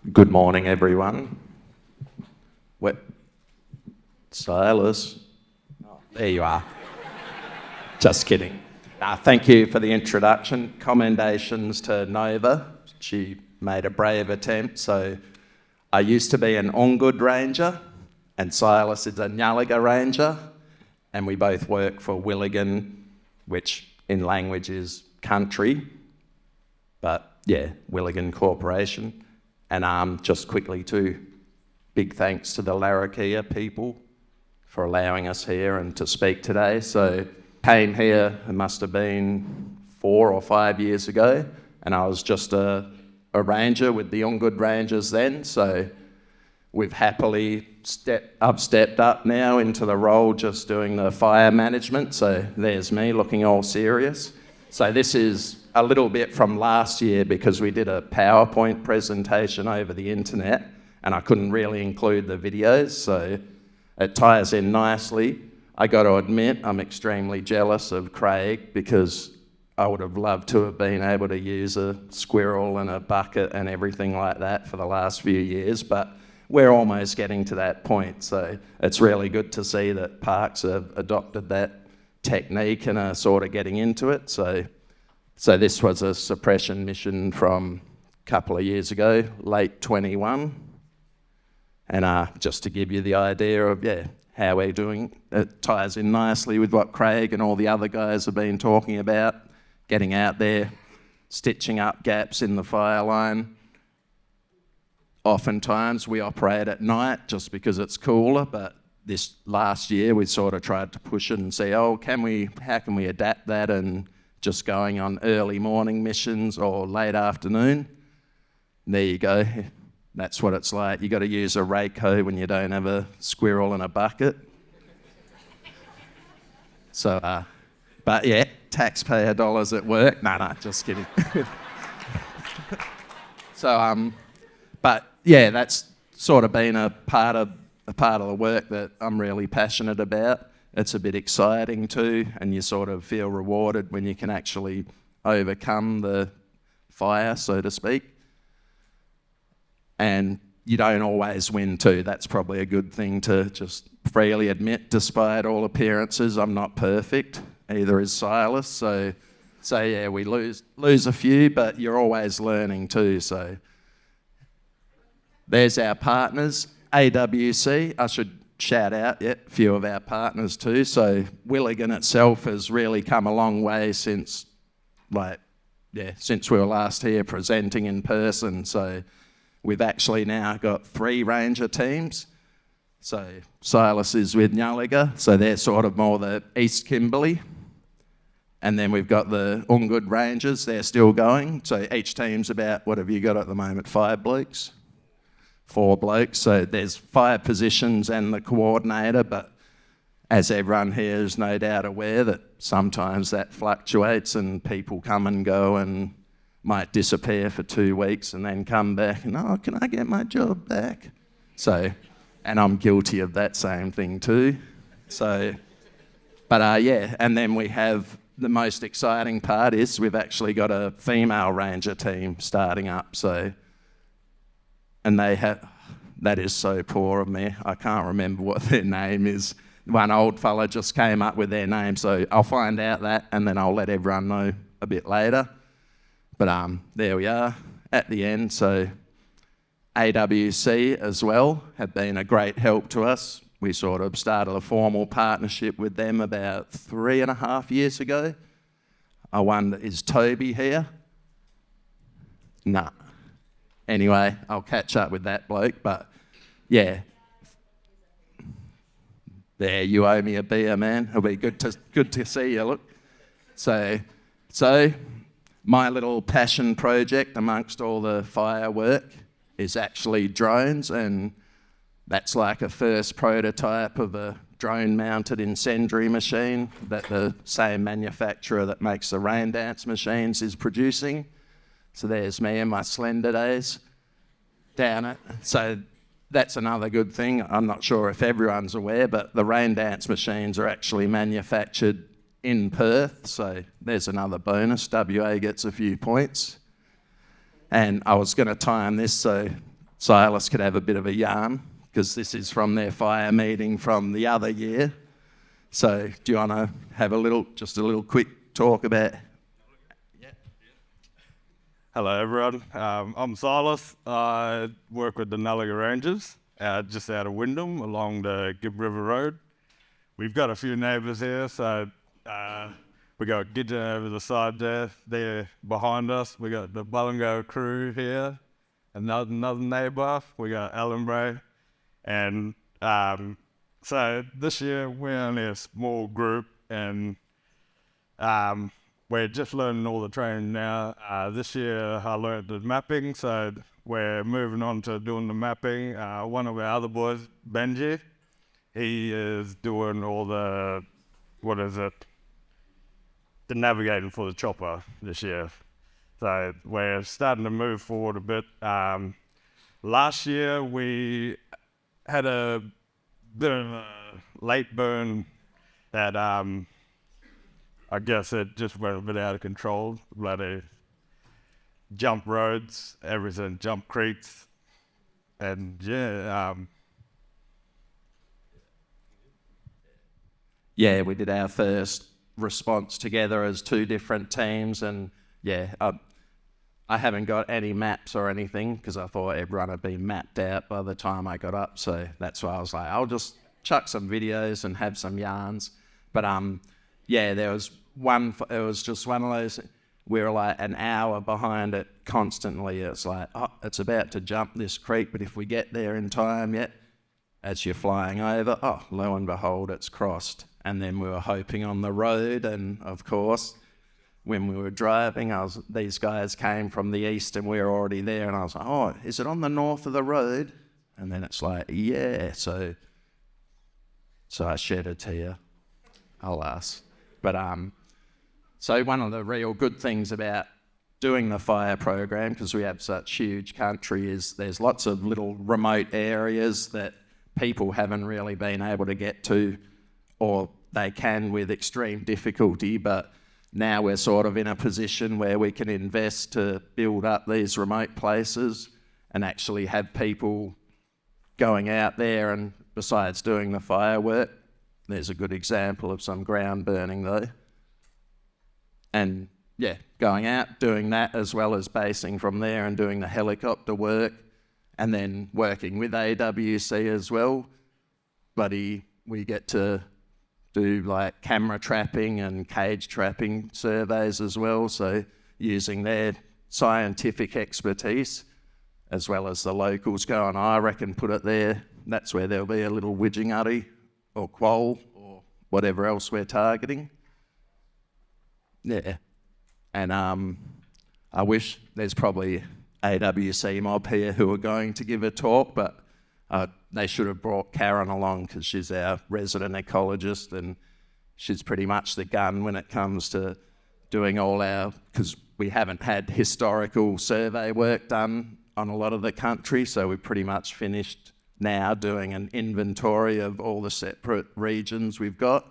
Good morning, everyone. Silas? Oh, there you are. Just kidding. Thank you for the introduction. Commendations to Nova. She made a brave attempt. So I used to be an Wunggurr Ranger, and Silas is a Nyaliga Ranger, and we both work for Wilinggin, which in language is country, but yeah, Wilinggin Corporation. And just quickly too, big thanks to the Larrakia people for allowing us here and to speak today. So came here, it must have been 4 or 5 years ago, and I was just a ranger with the Wunggurr Rangers then. So we've happily stepped up now into the role just doing the fire management. So there's me looking all serious. So this is a little bit from last year because we did a PowerPoint presentation over the internet and I couldn't really include the videos, so it ties in nicely. I got to admit, I'm extremely jealous of Craig because I would have loved to have been able to use a squirrel and a bucket and everything like that for the last few years, but we're almost getting to that point. So it's really good to see that parks have adopted that technique and are sort of getting into it. So this was a suppression mission from a couple of years ago, late 21. And just to give you the idea of, how we're doing, it ties in nicely with what Craig and all the other guys have been talking about, getting out there, stitching up gaps in the fire line. Oftentimes we operate at night just because it's cooler, but this last year we sort of tried to push it and say, how can we adapt that and just going on early morning missions or late afternoon? There you go. That's what it's like. You got to use a rake hoe when you don't have a squirrel and a bucket. So, but yeah, taxpayer dollars at work. No, just kidding. So, but yeah, that's sort of been a part of the work that I'm really passionate about. It's a bit exciting too, and you sort of feel rewarded when you can actually overcome the fire, so to speak. And you don't always win too. That's probably a good thing to just freely admit. Despite all appearances, I'm not perfect. Either is Silas. So yeah, we lose a few, but you're always learning too. So there's our partners, AWC. I should shout out a few of our partners too. So Wilinggin itself has really come a long way since we were last here presenting in person. So we've actually now got 3 ranger teams. So Silas is with Nyaliga, so they're sort of more the East Kimberley. And then we've got the Wunggurr Rangers, they're still going. So each team's about, what have you got at the moment, 5 blokes? 4 blokes. So there's 5 positions and the coordinator, but as everyone here is no doubt aware that sometimes that fluctuates and people come and go and might disappear for 2 weeks and then come back and, can I get my job back? So, and I'm guilty of that same thing too. So, but and then we have the most exciting part is we've actually got a female ranger team starting up. So, and that is so poor of me. I can't remember what their name is. One old fella just came up with their name, so I'll find out that and then I'll let everyone know a bit later. But there we are at the end. So AWC as well have been a great help to us. We sort of started a formal partnership with them about 3.5 years ago. I wonder, is Toby here? Nah. Anyway, I'll catch up with that bloke. But yeah, there, you owe me a beer, man. It'll be good to see you. Look, so my little passion project amongst all the firework is actually drones, and that's like a first prototype of a drone-mounted incendiary machine that the same manufacturer that makes the rain dance machines is producing. So there's me in my slender days down it. So that's another good thing. I'm not sure if everyone's aware, but the rain dance machines are actually manufactured in Perth, so there's another bonus. WA gets a few points. And I was going to time this, so Silas could have a bit of a yarn, because this is from their fire meeting from the other year. So do you want to have a little quick talk about? Yeah. Hello everyone, I'm Silas. I work with the Nyaliga Rangers, just out of Wyndham along the Gibb River Road. We've got a few neighbours here, so we got Gidgen over the side there behind us. We got the Wilinggin crew here, another neighbour. We got Allenbray, and so this year we're only a small group, and we're just learning all the training now. This year I learned the mapping, so we're moving on to doing the mapping. One of our other boys, Benji, he is doing all the, the navigating for the chopper this year. So we're starting to move forward a bit. Last year we had a bit of a late burn that I guess it just went a bit out of control. Bloody jump roads, everything, jump creeks, and yeah, we did our first response together as two different teams, and yeah, I haven't got any maps or anything because I thought everyone had been mapped out by the time I got up, so that's why I was like, I'll just chuck some videos and have some yarns. But yeah, there was one, it was just one of those, we were like an hour behind it constantly. It's like, oh, it's about to jump this creek, but if we get there in time yet, as you're flying over, oh, lo and behold, it's crossed. And then we were hoping on the road, and of course, when we were driving, these guys came from the east and we were already there, and I was like, oh, is it on the north of the road? And then it's like, yeah, so I shed a tear, alas. But so one of the real good things about doing the fire program, because we have such huge country, is there's lots of little remote areas that people haven't really been able to get to, or they can with extreme difficulty, but now we're sort of in a position where we can invest to build up these remote places and actually have people going out there, and besides doing the firework, there's a good example of some ground burning though. And yeah, going out, doing that as well as basing from there and doing the helicopter work, and then working with AWC as well. But we get to do like camera trapping and cage trapping surveys as well, so using their scientific expertise as well as the locals going, I reckon put it there, that's where there'll be a little widgingutty or quoll or whatever else we're targeting. Yeah, and I wish there's probably AWC mob here who are going to give a talk, but they should have brought Karen along because she's our resident ecologist, and she's pretty much the gun when it comes to doing all our, because we haven't had historical survey work done on a lot of the country, so we've pretty much finished now doing an inventory of all the separate regions we've got.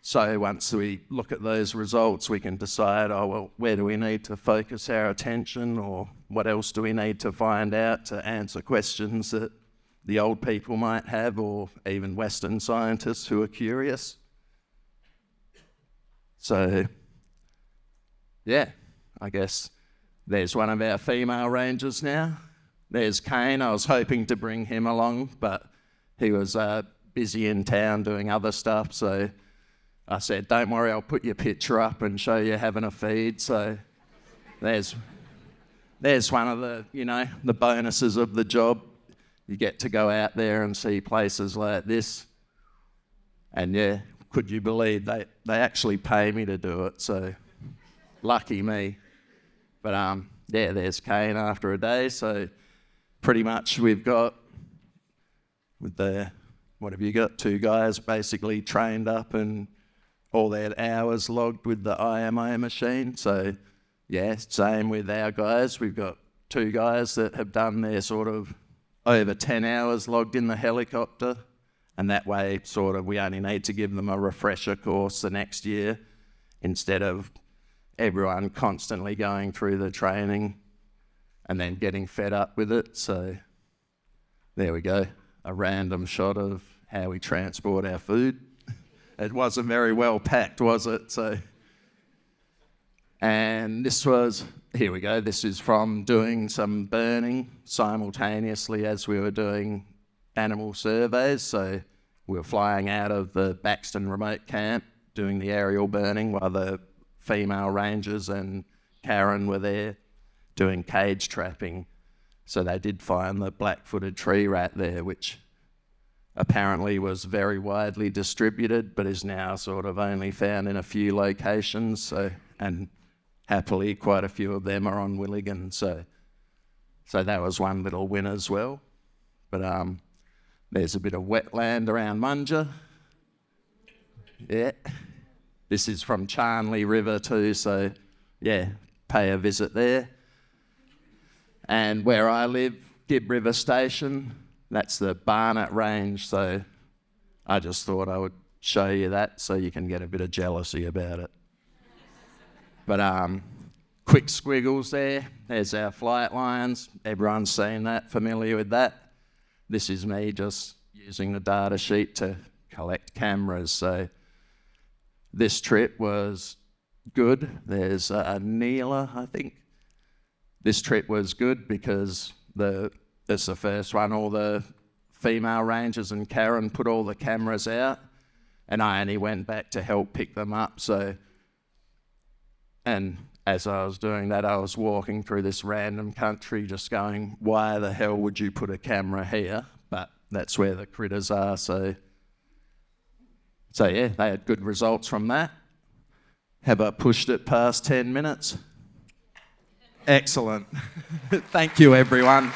So once we look at those results, we can decide, oh, well, where do we need to focus our attention, or what else do we need to find out to answer questions that the old people might have, or even Western scientists who are curious. So, yeah, I guess there's one of our female rangers now. There's Kane. I was hoping to bring him along, but he was busy in town doing other stuff, so I said, don't worry, I'll put your picture up and show you having a feed. So there's one of the, the bonuses of the job. You get to go out there and see places like this. And yeah, could you believe they actually pay me to do it, so lucky me. But yeah, there's Kane after a day. So pretty much we've got, with the, what have you got, 2 guys basically trained up and all their hours logged with the IMO machine. So yeah, same with our guys. We've got 2 guys that have done their sort of over 10 hours logged in the helicopter, and that way sort of we only need to give them a refresher course the next year instead of everyone constantly going through the training and then getting fed up with it. So there we go, a random shot of how we transport our food. It wasn't very well packed, was it? So, and this was, here we go, this is from doing some burning simultaneously as we were doing animal surveys. So we were flying out of the Baxton remote camp doing the aerial burning while the female rangers and Karen were there doing cage trapping. So they did find the black-footed tree rat there, which apparently was very widely distributed, but is now sort of only found in a few locations. So, and happily, quite a few of them are on Wilinggin. So that was one little win as well. But there's a bit of wetland around Wunggurr. Yeah. This is from Charnley River too, so yeah, pay a visit there. And where I live, Gibb River Station, that's the Barnet Range, so I just thought I would show you that so you can get a bit of jealousy about it. But quick squiggles there, there's our flight lines. Everyone's seen that, familiar with that. This is me just using the data sheet to collect cameras. So this trip was good. There's a Neela, I think. This trip was good because it's the first one. All the female rangers and Karen put all the cameras out, and I only went back to help pick them up. So, and as I was doing that, I was walking through this random country just going, why the hell would you put a camera here? But that's where the critters are. So yeah, they had good results from that. Have I pushed it past 10 minutes? Excellent. Thank you, everyone.